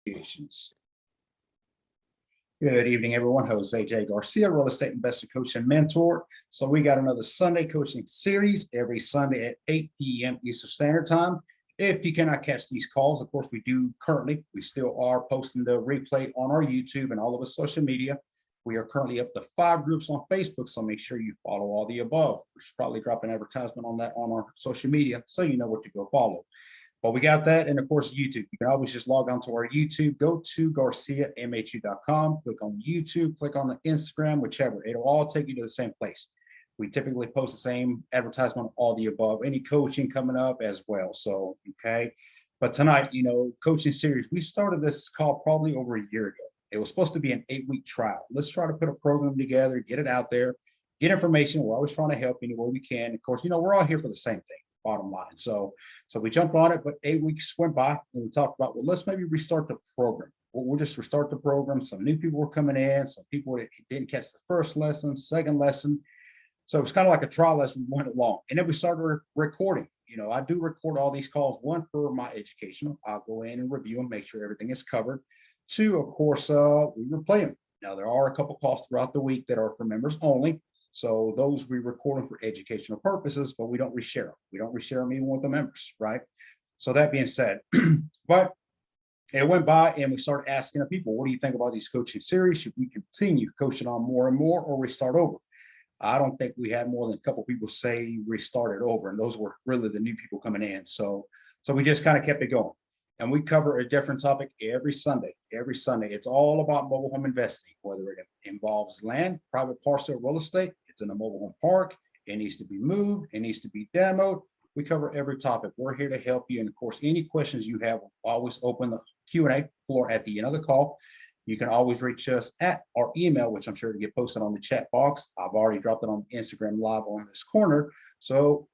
Negotiations. Good evening, everyone. Jose J. Garcia, real estate investor, coach, and mentor. So we got another Sunday coaching series every Sunday at 8 p.m. Eastern Standard Time. If you cannot catch these calls, of course, we do currently. We still are posting the replay on our YouTube and all of our social media. We are currently up to 5 groups on Facebook, so make sure you follow all the above. We should probably drop an advertisement on that on our social media so you know what to go follow. But we got that, and of course, YouTube. You can always just log on to our YouTube, go to GarciaMHU.com, click on YouTube, click on the Instagram, whichever. It'll all take you to the same place. We typically post the same advertisement on all the above, any coaching coming up as well. So, okay. But tonight, coaching series, we started this call probably over a year ago. It was supposed to be an 8-week trial. Let's try to put a program together, get it out there, get information. We're always trying to help any way we can. Of course, we're all here for the same thing. Bottom line. So we jumped on it, but 8 weeks went by and we talked about, well, let's maybe restart the program. We'll just restart the program. Some new people were coming in, some people that didn't catch the first lesson, second lesson. So it was kind of like a trial as we went along. And then we started recording. I do record all these calls, one for my educational. I'll go in and review them, make sure everything is covered. 2, of course, we replay them. Now, there are a couple calls throughout the week that are for members only. So those we record them for educational purposes, but we don't reshare them. We don't reshare them even with the members, right? So that being said, but it went by and we started asking the people, what do you think about these coaching series? Should we continue coaching on more and more, or we start over? I don't think we had more than a couple people say we started over, and those were really the new people coming in. So we just kind of kept it going. And we cover a different topic every Sunday. Every Sunday, it's all about mobile home investing, whether it involves land, private parcel, real estate. It's in a mobile home park. It needs to be moved. It needs to be demoed. We cover every topic. We're here to help you. And of course, any questions you have, we'll always open the Q&A floor at the end of the call. You can always reach us at our email, which I'm sure to get posted on the chat box. I've already dropped it on Instagram live on this corner. So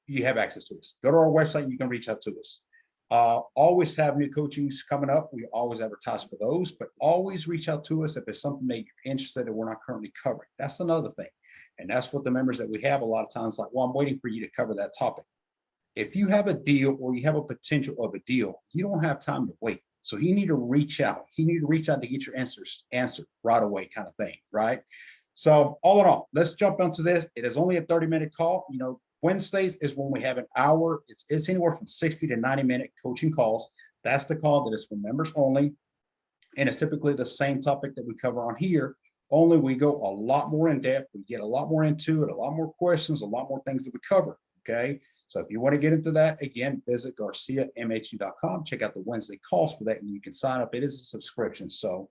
you have access to us. Go to our website and you can reach out to us. Always have new coachings coming up. We always advertise for those, but always reach out to us if it's something that you're interested in we're not currently covering. That's another thing. And that's what the members that we have a lot of times like, well, I'm waiting for you to cover that topic. If you have a deal or you have a potential of a deal, you don't have time to wait. So you need to reach out. You need to reach out to get your answers answered right away kind of thing, right? So all in all, let's jump into this. It is only a 30-minute call. Wednesdays is when we have an hour. It's anywhere from 60 to 90-minute coaching calls. That's the call that is for members only. And it's typically the same topic that we cover on here, only we go a lot more in depth. We get a lot more into it, a lot more questions, a lot more things that we cover, okay? So if you want to get into that, again, visit GarciaMHU.com. Check out the Wednesday calls for that, and you can sign up. It is a subscription. So,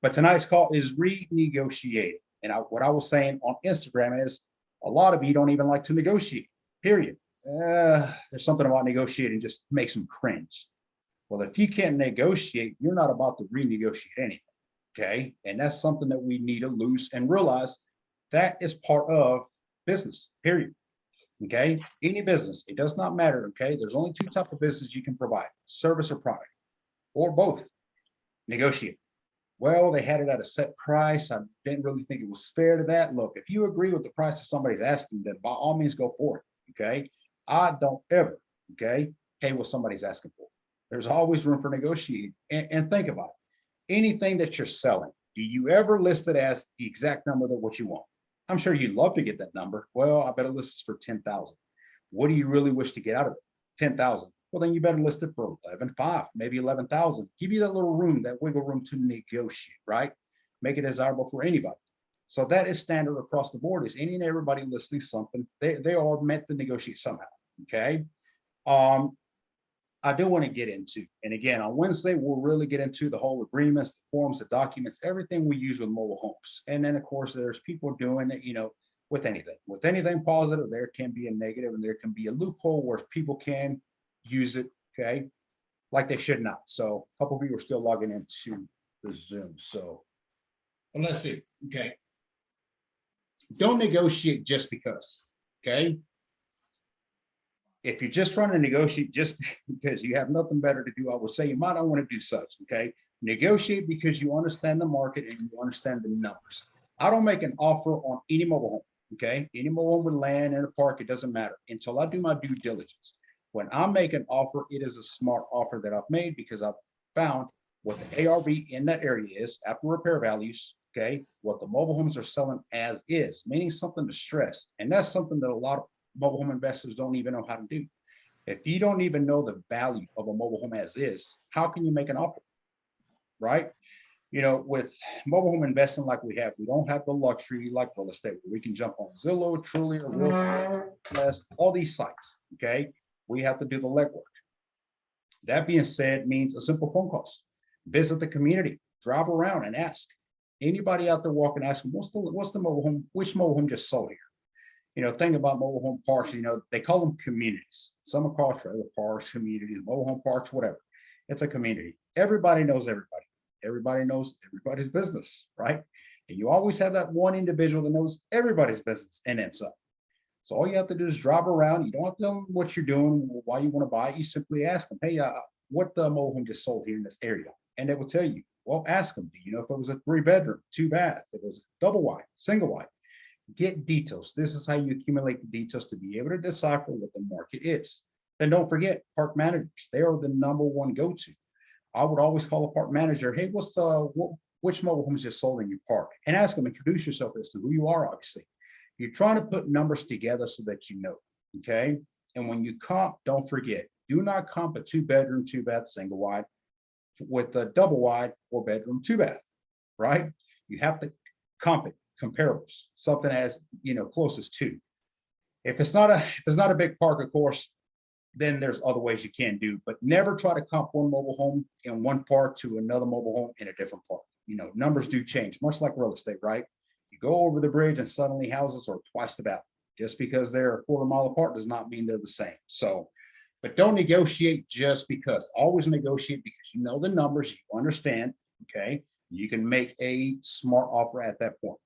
but tonight's call is renegotiating. And what I was saying on Instagram is, a lot of you don't even like to negotiate, period. There's something about negotiating just makes them cringe. Well, if you can't negotiate, you're not about to renegotiate anything, okay? And that's something that we need to lose and realize that is part of business, period, okay? Any business, it does not matter, okay? There's only 2 types of business you can provide, service or product, or both. Negotiate. Well, they had it at a set price. I didn't really think it was fair to that. Look, if you agree with the price that somebody's asking, then by all means go for it, okay? I don't ever, okay, pay what somebody's asking for. There's always room for negotiating. And think about it. Anything that you're selling, do you ever list it as the exact number that what you want? I'm sure you'd love to get that number. Well, I better list this for 10,000. What do you really wish to get out of it? 10,000. Well, then you better list it for 11,500, maybe 11,000. Give you that little room, that wiggle room to negotiate, right? Make it desirable for anybody. So that is standard across the board. Is any and everybody listing something, they are meant to negotiate somehow, okay? I do want to get into, and again, on Wednesday, we'll really get into the whole agreements, the forms, the documents, everything we use with mobile homes. And then, of course, there's people doing it, with anything positive, there can be a negative, and there can be a loophole where people can use it, okay, like they should not. So a couple of people are still logging into the Zoom. So let's see, okay. Don't negotiate just because, okay? If you're just trying to negotiate just because you have nothing better to do, I would say you might not want to do such, okay? Negotiate because you understand the market and you understand the numbers. I don't make an offer on any mobile home, okay? Any mobile home with land in a park, it doesn't matter until I do my due diligence. When I make an offer, it is a smart offer that I've made because I've found what the ARV in that area is after repair values, okay, what the mobile homes are selling as is, meaning something to stress. And that's something that a lot of mobile home investors don't even know how to do. If you don't even know the value of a mobile home as is, how can you make an offer, right? With mobile home investing like we have, we don't have the luxury like real estate where we can jump on Zillow, Truly, or Realtor, all these sites, okay? We have to do the legwork. That being said, means a simple phone calls. Visit the community, drive around and ask. Anybody out there walking, ask them, what's the mobile home, which mobile home just sold here? Thing about mobile home parks, they call them communities. Some are called trailer parks, communities, mobile home parks, whatever. It's a community. Everybody knows everybody. Everybody knows everybody's business, right? And you always have that one individual that knows everybody's business and then some. So all you have to do is drive around. You don't have to tell them what you're doing, why you want to buy it. You simply ask them, hey, what the mobile home just sold here in this area? And they will tell you. Well, ask them, do you know if it was a 3-bedroom, 2-bath, if it was double wide, single wide? Get details. This is how you accumulate the details to be able to decipher what the market is. Then don't forget park managers. They are the #1 go-to. I would always call a park manager, hey, which mobile homes just sold in your park? And ask them, introduce yourself as to who you are, obviously. You're trying to put numbers together so that you know, okay? And when you comp, don't forget, do not comp a 2-bedroom, 2-bath, single wide with a double wide, 4-bedroom, 2-bath, right? You have to comp it, comparables, something as, closest to. If it's not a big park, of course, then there's other ways you can do, but never try to comp one mobile home in one park to another mobile home in a different park. Numbers do change, much like real estate, right? You go over the bridge and suddenly houses are twice the value. Just because they're a quarter mile apart does not mean they're the same. So, but don't negotiate just because. Always negotiate because you know the numbers, you understand, okay? You can make a smart offer at that point.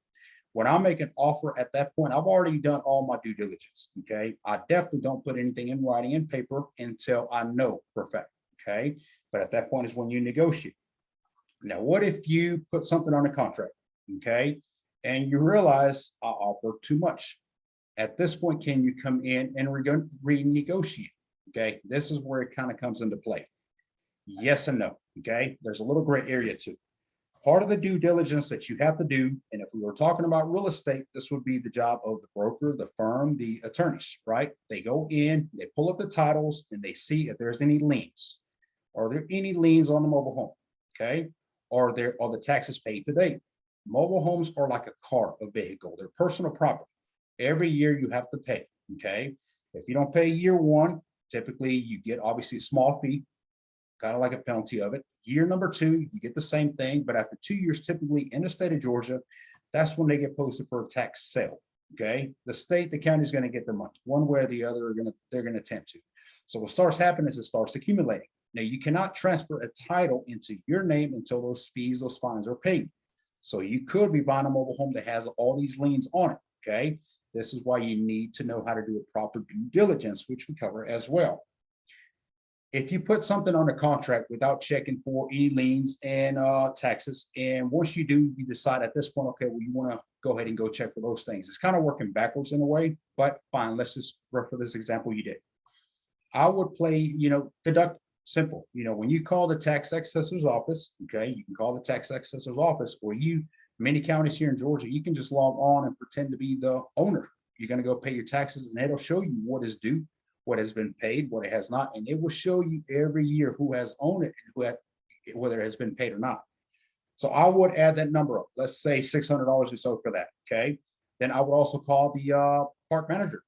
When I make an offer at that point, I've already done all my due diligence, okay? I definitely don't put anything in writing in paper until I know for a fact, okay? But at that point is when you negotiate. Now, what if you put something on a contract, okay? And you realize I offer too much. At this point, can you come in and renegotiate, okay? This is where it kind of comes into play. Yes and no, okay? There's a little gray area too. Part of the due diligence that you have to do, and if we were talking about real estate, this would be the job of the broker, the firm, the attorneys, right? They go in, they pull up the titles, and they see if there's any liens. Are there any liens on the mobile home? Okay. Are the taxes paid to date? Mobile homes are like a car, a vehicle. They're personal property. Every year you have to pay. Okay. If you don't pay year one, typically you get obviously a small fee, kind of like a penalty of it. Year number 2, you get the same thing, but after 2 years, typically in the state of Georgia, that's when they get posted for a tax sale. Okay, the state, the county is going to get their money one way or the other. They're going to attempt to. So what starts happening is it starts accumulating. Now you cannot transfer a title into your name until those fees, those fines are paid. So you could be buying a mobile home that has all these liens on it. Okay, this is why you need to know how to do a proper due diligence, which we cover as well. If you put something on a contract without checking for any liens and taxes, and once you do, you decide at this point, okay, well, you want to go ahead and go check for those things. It's kind of working backwards in a way, but fine. Let's just, for this example, you did. I would play, deduct, simple. When you call the tax assessor's office, okay, you can call the tax assessor's office, or many counties here in Georgia, you can just log on and pretend to be the owner. You're going to go pay your taxes, and it'll show you what is due, what has been paid, what it has not, and it will show you every year who has owned it and whether it has been paid or not. So I would add that number up. Let's say $600 or so for that. Okay. Then I would also call the park manager.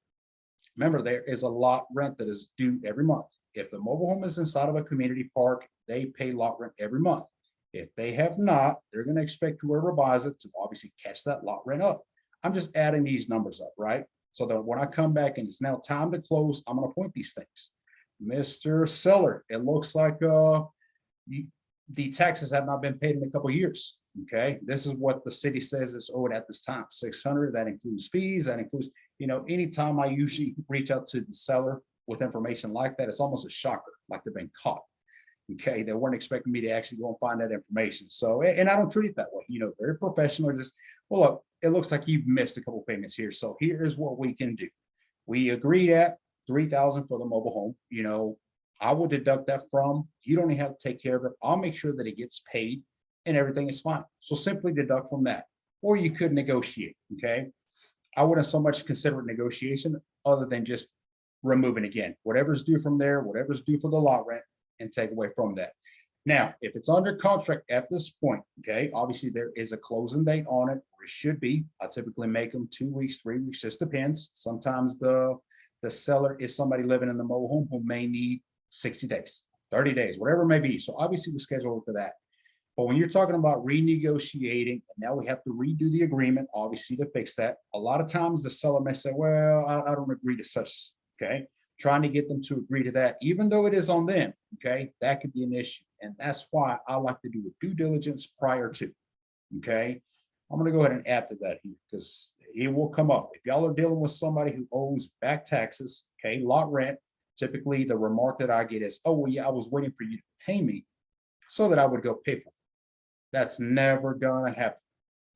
Remember, there is a lot rent that is due every month. If the mobile home is inside of a community park, they pay lot rent every month. If they have not, they're going to expect whoever buys it to obviously catch that lot rent up. I'm just adding these numbers up, right? So that when I come back and it's now time to close, I'm going to point these things. Mr. Seller, it looks like the taxes have not been paid in a couple of years. Okay, this is what the city says is owed at this time. 600. That includes fees. That includes, anytime I usually reach out to the seller with information like that, it's almost a shocker, like they've been caught. Okay, they weren't expecting me to actually go and find that information. So, and I don't treat it that way. Very professional. Just, well, look, it looks like you've missed a couple payments here. So here's what we can do. We agreed at $3,000 for the mobile home. I will deduct that from, you don't even have to take care of it. I'll make sure that it gets paid and everything is fine. So simply deduct from that. Or you could negotiate, okay? I wouldn't so much consider it negotiation other than just removing again, whatever's due from there, whatever's due for the lot rent, and take away from that. Now, if it's under contract at this point, okay, obviously there is a closing date on it, or it should be. I typically make them 2 weeks, 3 weeks, just depends. Sometimes the seller is somebody living in the mobile home who may need 60 days, 30 days, whatever it may be. So obviously we schedule it for that. But when you're talking about renegotiating, and now we have to redo the agreement, obviously to fix that. A lot of times the seller may say, well, I don't agree to such, okay? Trying to get them to agree to that, even though it is on them, okay? That could be an issue. And that's why I like to do the due diligence prior to, okay? I'm gonna go ahead and add to that here because it will come up. If y'all are dealing with somebody who owes back taxes, okay, lot rent, typically the remark that I get is, oh, well, yeah, I was waiting for you to pay me so that I would go pay for it. That's never gonna happen.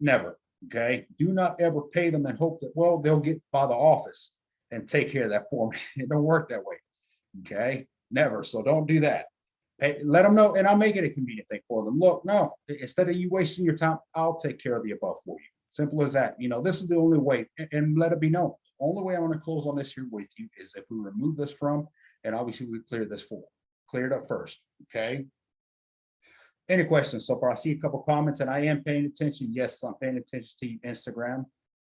Never. Okay. Do not ever pay them and hope that, well, they'll get by the office and take care of that for me. It don't work that way. Okay. Never. So don't do that. Hey, let them know, and I'll make it a convenient thing for them. Look, no, instead of you wasting your time, I'll take care of the above for you. Simple as that. You know, this is the only way, and let it be known. The only way I'm going to close on this here with you is if we remove this from, and obviously we clear this for, clear it up first. Okay. Any questions so far? I see a couple comments, and I am paying attention. Yes, I'm paying attention to you, Instagram.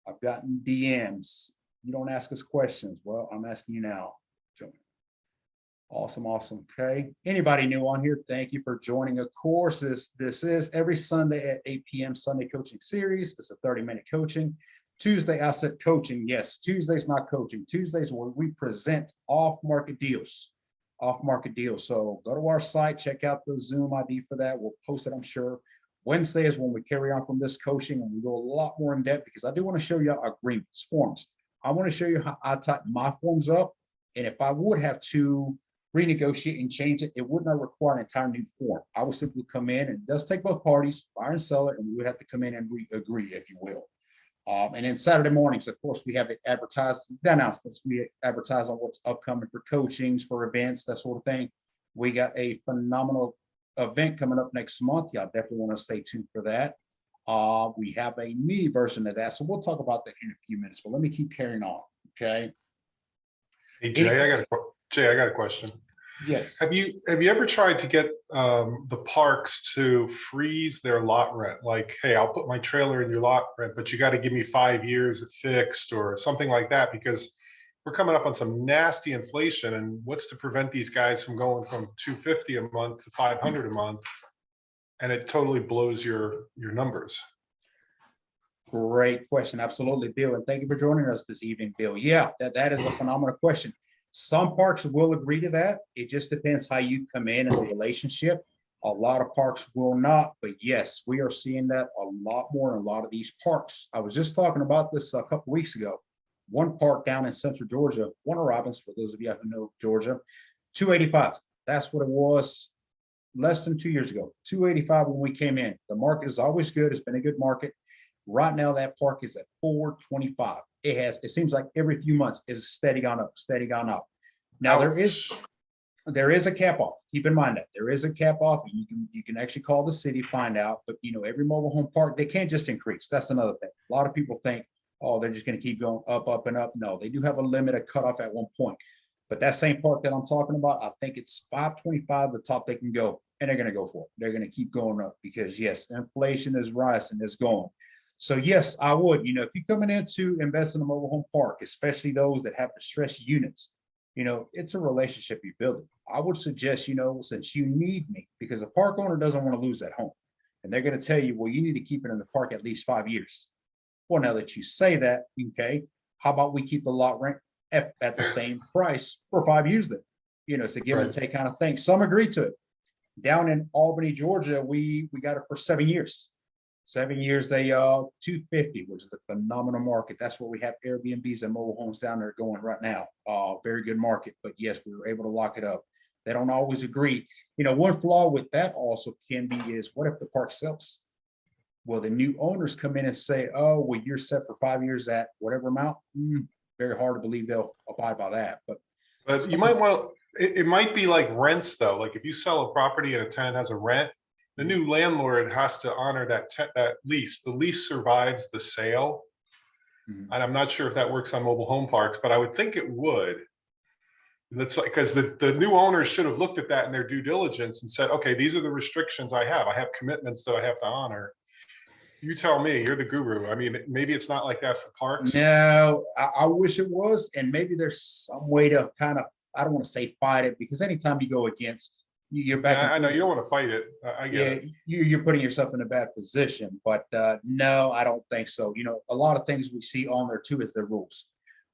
I've gotten DMs. You don't ask us questions. Well, I'm asking you now. Awesome, awesome. Okay. Anybody new on here? Thank you for joining. Of course, this is every Sunday at 8 p.m. Sunday coaching series. It's a 30-minute coaching. Tuesday, I said coaching. Yes, Tuesday's not coaching. Tuesday's where we present off-market deals. Off-market deals. So go to our site, check out the Zoom ID for that. We'll post it, I'm sure. Wednesday is when we carry on from this coaching, and we go a lot more in depth because I do want to show you our agreements, forms. I want to show you how I type my forms up. And if I would have to renegotiate and change it, it would not require an entire new form. I would simply come in, and it does take both parties, buyer and seller, and we would have to come in and agree, if you will. And then Saturday mornings, of course, we have it advertised, the announcements. We advertise on what's upcoming for coachings, for events, that sort of thing. We got a phenomenal event coming up next month. Y'all definitely want to stay tuned for that. We have a mini version of that, so we'll talk about that in a few minutes. But let me keep carrying on. Okay. Hey Jay, I got a question. Yes. Have you ever tried to get the parks to freeze their lot rent? Like, hey, I'll put my trailer in your lot rent, but you got to give me 5 years fixed or something like that, because we're coming up on some nasty inflation. And what's to prevent these guys from going from $250 a month to $500 a month? And it totally blows your numbers. Great question. Absolutely, Bill. And thank you for joining us this evening, Bill. Yeah, that is a phenomenal question. Some parks will agree to that. It just depends how you come in the relationship. A lot of parks will not, but yes, we are seeing that a lot more in a lot of these parks. I was just talking about this a couple weeks ago. One park down in Central Georgia, Warner Robins, for those of you who know Georgia, 285. That's what it was less than 2 years ago. 285 when we came in. The market is always good. It's been a good market. Right now, that park is at 425. It seems like every few months is steady gone up, steady gone up. Now there is a cap off. Keep in mind that there is a cap off. You can actually call the city, find out. But you know, every mobile home park, they can't just increase. That's another thing. A lot of people think, oh, they're just going to keep going up, up, and up. No, they do have a limit, a cutoff at one point. But that same park that I'm talking about, I think it's 525, the top they can go, and they're going to go for it. They're going to keep going up because yes, inflation is rising, it's going. So yes, I would, you know, if you're coming in to invest in a mobile home park, especially those that have distressed units, you know, it's a relationship you're building. I would suggest, you know, since you need me, because a park owner doesn't want to lose that home. And they're going to tell you, well, you need to keep it in the park at least 5 years. Well, now that you say that, okay, how about we keep the lot rent at the same price for 5 years then? You know, it's a give and take kind of thing. Some agree to it. Down in Albany, Georgia, we got it for 7 years. 7 years, they 250, which is a phenomenal market. That's where we have Airbnbs and mobile homes down there going right now. Very good market. But yes, we were able to lock it up. They don't always agree. You know, one flaw with that also can be is, what if the park sells? Well, the new owners come in and say, oh, well, you're set for 5 years at whatever amount. Very hard to believe they'll abide by that. But you might want It might be like rents though, like if you sell a property and a tenant has a rent, the new landlord has to honor that lease. The lease survives the sale. Mhm. And I'm not sure if that works on mobile home parks, but I would think it would. And that's like, because the new owners should have looked at that in their due diligence and said, okay, these are the restrictions I have. I have commitments that I have to honor. You tell me, you're the guru. I mean, maybe it's not like that for parks. No, I wish it was, and maybe there's some way to kind of, I don't want to say fight it, because anytime you go against, you're back Yeah, and I know forth. you don't want to fight it. I get Yeah, it. you're putting yourself in a bad position. But no, I don't think so. A lot of things we see on there too is their rules.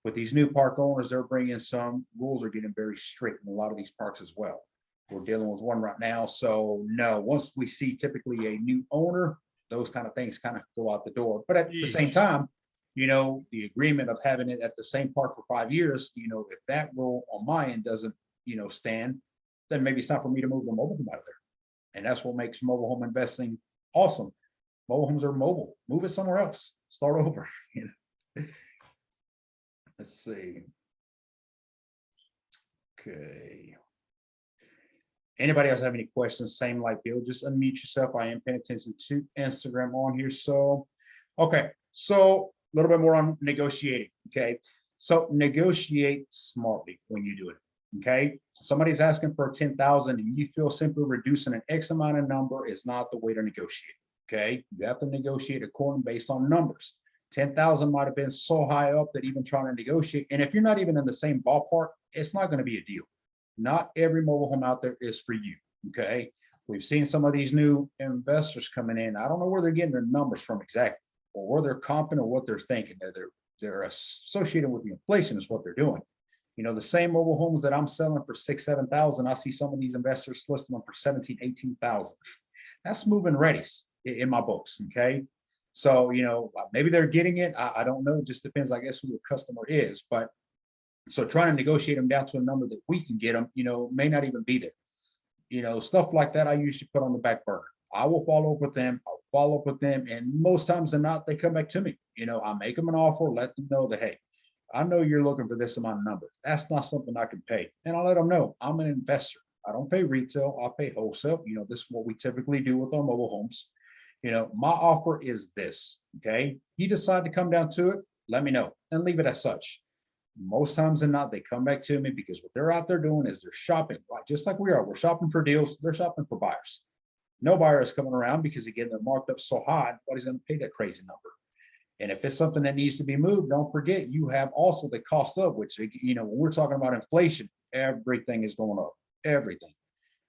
With these new park owners, they're bringing some rules are getting very strict in a lot of these parks as well. We're dealing with one right now. So no, once we see typically a new owner, those kind of things kind of go out the door. But at the same Yeesh. time, the agreement of having it at the same park for 5 years, if that rule on my end doesn't, stand, then maybe it's time for me to move the mobile home out of there. And that's what makes mobile home investing awesome. Mobile homes are mobile. Move it somewhere else. Start over. Let's see. Okay. Anybody else have any questions? Same like Bill, just unmute yourself. I am paying attention to Instagram on here. So, okay. So a little bit more on negotiating. Okay. So negotiate smartly when you do it. Okay. Somebody's asking for 10,000 and you feel simply reducing an X amount of number is not the way to negotiate. Okay. You have to negotiate according based on numbers. 10,000 might have been so high up that even trying to negotiate. And if you're not even in the same ballpark, it's not going to be a deal. Not every mobile home out there is for you. Okay. We've seen some of these new investors coming in. I don't know where they're getting their numbers from exactly, or where they're comping or what they're thinking. They're associated with the inflation is what they're doing. The same mobile homes that I'm selling for 6, 7,000, I see some of these investors listing them for 17, 18,000. That's moving ready in my books. Okay. So, maybe they're getting it. I don't know. It just depends, I guess, who the customer is. But so trying to negotiate them down to a number that we can get them, may not even be there. Stuff like that I usually put on the back burner. I will follow up with them. I'll follow up with them. And most times than not, they come back to me. I make them an offer, let them know that, hey, I know you're looking for this amount of number. That's not something I can pay. And I'll let them know I'm an investor. I don't pay retail. I pay wholesale. This is what we typically do with our mobile homes. My offer is this. Okay. You decide to come down to it, let me know and leave it as such. Most times than not, they come back to me because what they're out there doing is they're shopping, right? Just like we are. We're shopping for deals. They're shopping for buyers. No buyer is coming around because, again, they're marked up so high. Nobody's going to pay that crazy number. And if it's something that needs to be moved, don't forget you have also the cost of which, when we're talking about inflation, everything is going up. Everything.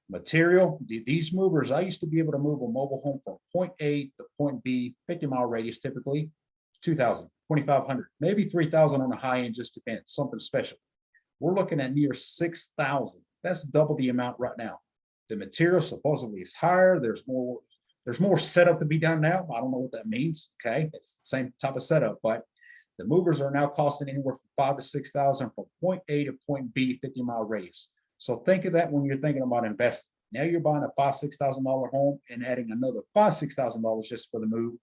Material, these movers, I used to be able to move a mobile home from point A to point B, 50-mile radius, typically 2,000, 2,500, maybe 3,000 on the high end, just depends, something special. We're looking at near 6,000. That's double the amount right now. The material supposedly is higher. There's more setup to be done now. I don't know what that means. Okay, it's the same type of setup, but the movers are now costing anywhere from 5,000 to 6,000 from point A to point B, 50-mile radius. So think of that when you're thinking about investing. Now you're buying a $5,000-6,000 home and adding another $5,000-6,000 just for the move.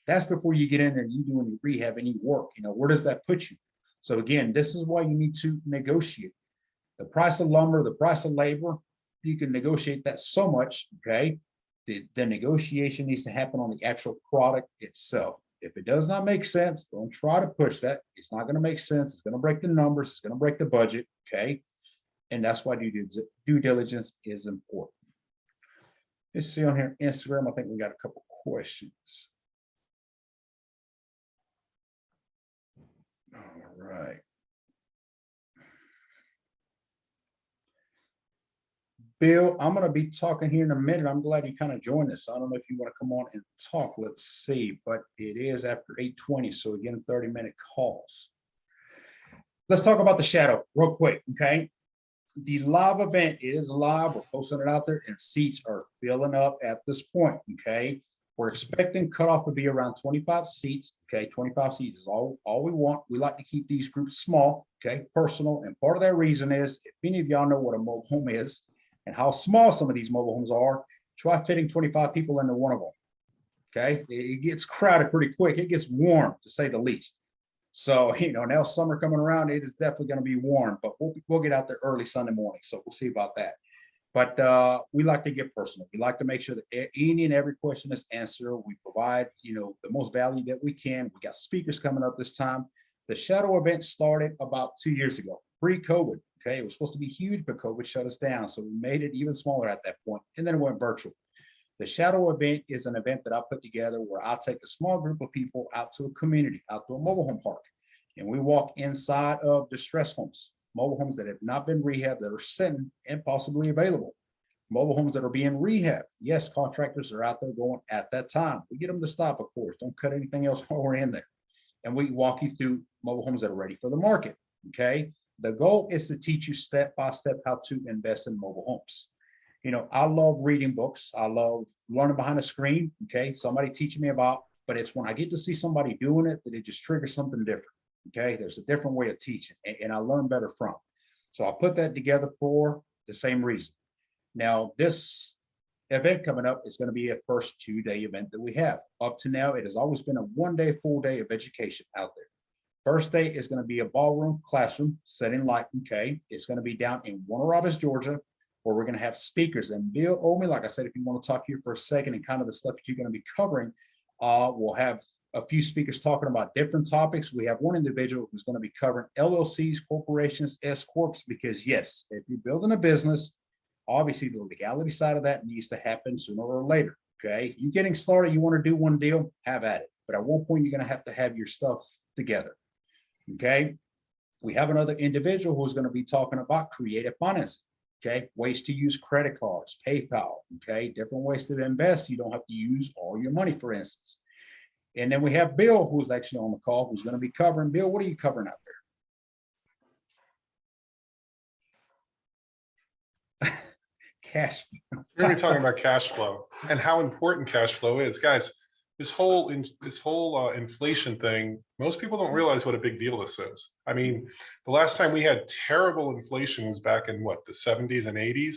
That's before you get in there and you do any rehab, any work. Where does that put you? So again, this is why you need to negotiate. The price of lumber, the price of labor, you can negotiate that so much. Okay. The negotiation needs to happen on the actual product itself. If it does not make sense, don't try to push that. It's not going to make sense. It's going to break the numbers. It's going to break the budget. Okay. And that's why due diligence is important. Let's see on here, Instagram. I think we got a couple questions. All right. Bill, I'm going to be talking here in a minute. I'm glad you kind of joined us. I don't know if you want to come on and talk. Let's see, but it is after 8:20. So again, 30-minute calls. Let's talk about the shadow real quick. Okay. The live event is live. We're posting it out there and seats are filling up at this point. Okay. We're expecting cutoff to be around 25 seats. Okay. 25 seats is all we want. We like to keep these groups small. Okay. Personal. And part of that reason is if any of y'all know what a mobile home is and how small some of these mobile homes are, try fitting 25 people into one of them. Okay. It gets crowded pretty quick. It gets warm to say the least. So, now summer coming around, it is definitely going to be warm, but we'll get out there early Sunday morning. So we'll see about that. But we like to get personal. We like to make sure that any and every question is answered. We provide, the most value that we can. We got speakers coming up this time. The shadow event started about 2 years ago, pre-COVID. Okay, it was supposed to be huge, but COVID shut us down. So we made it even smaller at that point, and then it went virtual. The shadow event is an event that I put together where I'll take a small group of people out to a community, out to a mobile home park, and we walk inside of distress homes, mobile homes that have not been rehabbed, that are sitting and possibly available, mobile homes that are being rehabbed. Yes, contractors are out there going at that time. We get them to stop, of course. Don't cut anything else while we're in there. And we walk you through mobile homes that are ready for the market. Okay. The goal is to teach you step by step how to invest in mobile homes. I love reading books. I love learning behind a screen. Okay. Somebody teaching me about, but it's when I get to see somebody doing it that it just triggers something different. Okay. There's a different way of teaching, and I learn better from. So I put that together for the same reason. Now, this event coming up is going to be a first 2-day event that we have. Up to now, it has always been a 1-day, full day of education out there. First day is going to be a ballroom classroom setting like, okay, it's going to be down in Warner Robins, Georgia, where we're going to have speakers. And Bill Omi, like I said, if you want to talk here for a second and kind of the stuff that you're going to be covering, we'll have a few speakers talking about different topics. We have one individual who's going to be covering LLCs, corporations, S Corps, because yes, if you're building a business, obviously the legality side of that needs to happen sooner or later. Okay. You getting started, you want to do one deal, have at it. But at one point, you're going to have your stuff together. Okay. We have another individual who's going to be talking about creative financing. Okay. Ways to use credit cards, PayPal. Okay. Different ways to invest. You don't have to use all your money, for instance. And then we have Bill, who's actually on the call, who's going to be covering. Bill, what are you covering out there? Cash. We're going to be talking about cash flow and how important cash flow is, guys. This whole inflation thing, most people don't realize what a big deal this is. I mean, the last time we had terrible inflation was back in what, the 70s and 80s.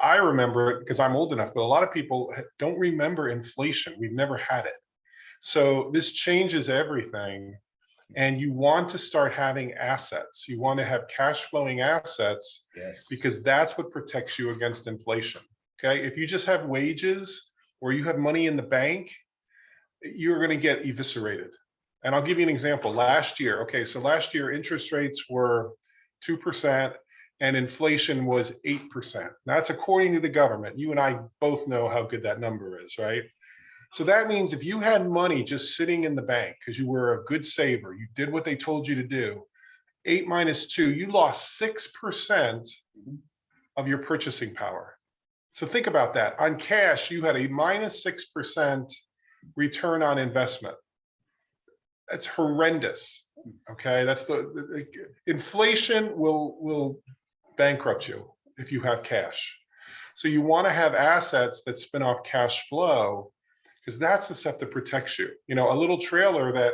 I remember it because I'm old enough, but a lot of people don't remember inflation. We've never had it. So this changes everything. And you want to start having assets. You want to have cash flowing assets, Yes. because that's what protects you against inflation. Okay. If you just have wages or you have money in the bank, you're going to get eviscerated. And I'll give you an example. Last year, okay, so last year interest rates were 2% and inflation was 8%. That's according to the government. You and I both know how good that number is, right? So that means if you had money just sitting in the bank because you were a good saver, you did what they told you to do, 8 minus 2, you lost 6% of your purchasing power. So think about that. On cash, you had a minus 6% return on investment. That's horrendous. Okay, that's the inflation will bankrupt you if you have cash. So you want to have assets that spin off cash flow, because that's the stuff that protects you. A little trailer that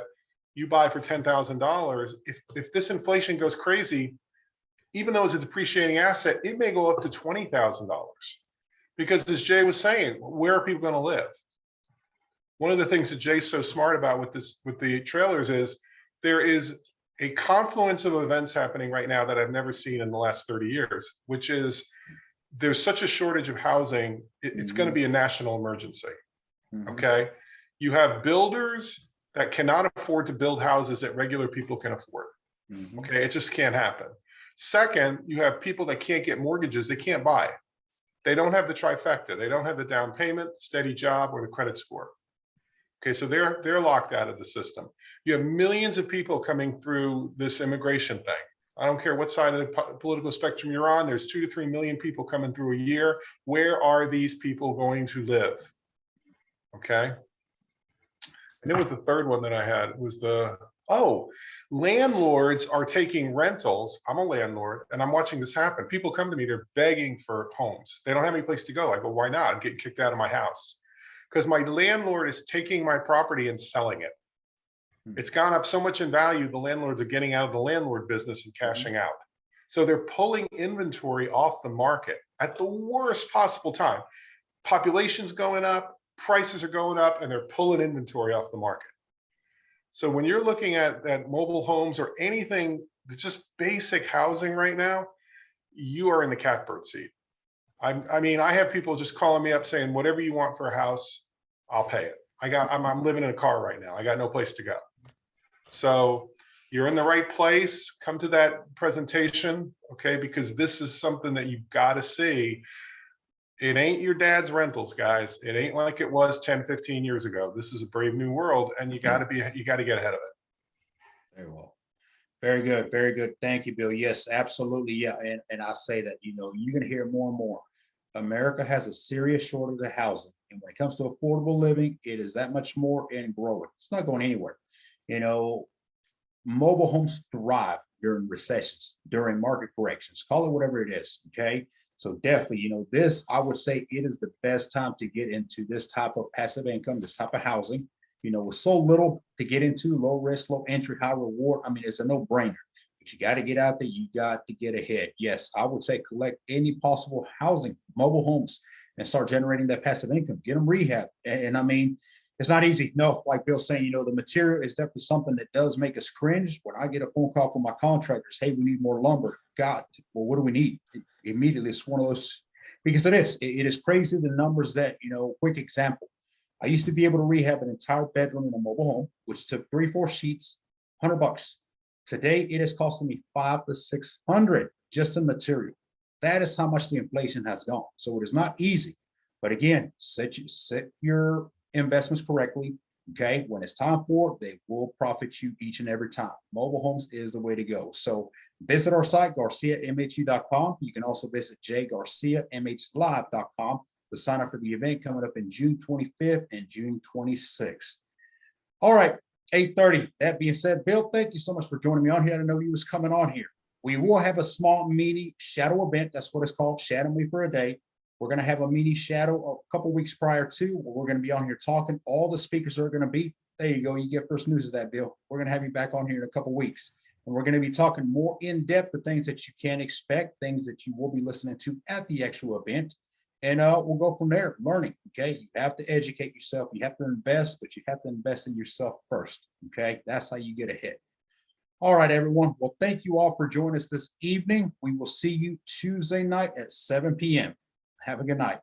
you buy for $10,000, if this inflation goes crazy, even though it's a depreciating asset, it may go up to $20,000. Because as Jay was saying, where are people going to live? One of the things that Jay's so smart about with the trailers is there is a confluence of events happening right now that I've never seen in the last 30 years, which is there's such a shortage of housing, it's going to be a national emergency. Okay. You have builders that cannot afford to build houses that regular people can afford. Okay. It just can't happen. Second, you have people that can't get mortgages. They can't buy. They don't have the trifecta. They don't have the down payment, steady job, or the credit score. Okay. So they're locked out of the system. You have millions of people coming through this immigration thing. I don't care what side of the political spectrum you're on. There's 2 to 3 million people coming through a year. Where are these people going to live? Okay. And it was the third one that I had. It was landlords are taking rentals. I'm a landlord and I'm watching this happen. People come to me, they're begging for homes. They don't have any place to go. I go, why not? I'm getting kicked out of my house because my landlord is taking my property and selling it. It's gone up so much in value. The landlords are getting out of the landlord business and cashing out. So they're pulling inventory off the market at the worst possible time. Population's going up, prices are going up, and they're pulling inventory off the market. So when you're looking at mobile homes or anything that's just basic housing right now, you are in the catbird seat. I mean, I have people just calling me up saying, whatever you want for a house, I'll pay it. I'm living in a car right now. I got no place to go. So you're in the right place. Come to that presentation, okay? Because this is something that you've got to see. It ain't your dad's rentals, guys. It ain't like it was 10, 15 years ago. This is a brave new world, and you got to get ahead of it. Very well. Very good. Very good. Thank you, Bill. Yes, absolutely. Yeah. And I say that, you're going to hear more and more. America has a serious shortage of housing. And when it comes to affordable living, it is that much more and growing. It's not going anywhere. You know, Mobile homes thrive during recessions, during market corrections, call it whatever it is. Okay. So definitely, this, I would say it is the best time to get into this type of passive income, this type of housing, with so little to get into, low risk, low entry, high reward. I mean, it's a no brainer, but you got to get out there. You got to get ahead. Yes, I would say collect any possible housing, mobile homes, and start generating that passive income, get them rehab. And I mean, it's not easy. No, like Bill's saying, the material is definitely something that does make us cringe. When I get a phone call from my contractors, hey, we need more lumber. God, well, what do we need? Immediately, it's one of those, because it is crazy the numbers that, quick example. I used to be able to rehab an entire bedroom in a mobile home, which took 3-4 sheets, $100. Today, it is costing me $500 to $600 just in material. That is how much the inflation has gone. So it is not easy. But again, set your investments correctly. Okay. When it's time for it, they will profit you each and every time. Mobile homes is the way to go. So visit our site, GarciaMHU.com. You can also visit jgarciamhlive.com to sign up for the event coming up in June 25th and June 26th. All right, 8:30. That being said, Bill, thank you so much for joining me on here. I didn't know you was coming on here. We will have a small mini shadow event. That's what it's called, Shadow Me for a Day. We're going to have a mini shadow a couple weeks prior to, where we're going to be on here talking. All the speakers are going to be, there you go. You get first news of that, Bill. We're going to have you back on here in a couple weeks. And we're going to be talking more in depth of things that you can expect, things that you will be listening to at the actual event. And we'll go from there, learning. Okay. You have to educate yourself. You have to invest, but you have to invest in yourself first. Okay. That's how you get ahead. All right, everyone. Well, thank you all for joining us this evening. We will see you Tuesday night at 7 p.m. Have a good night.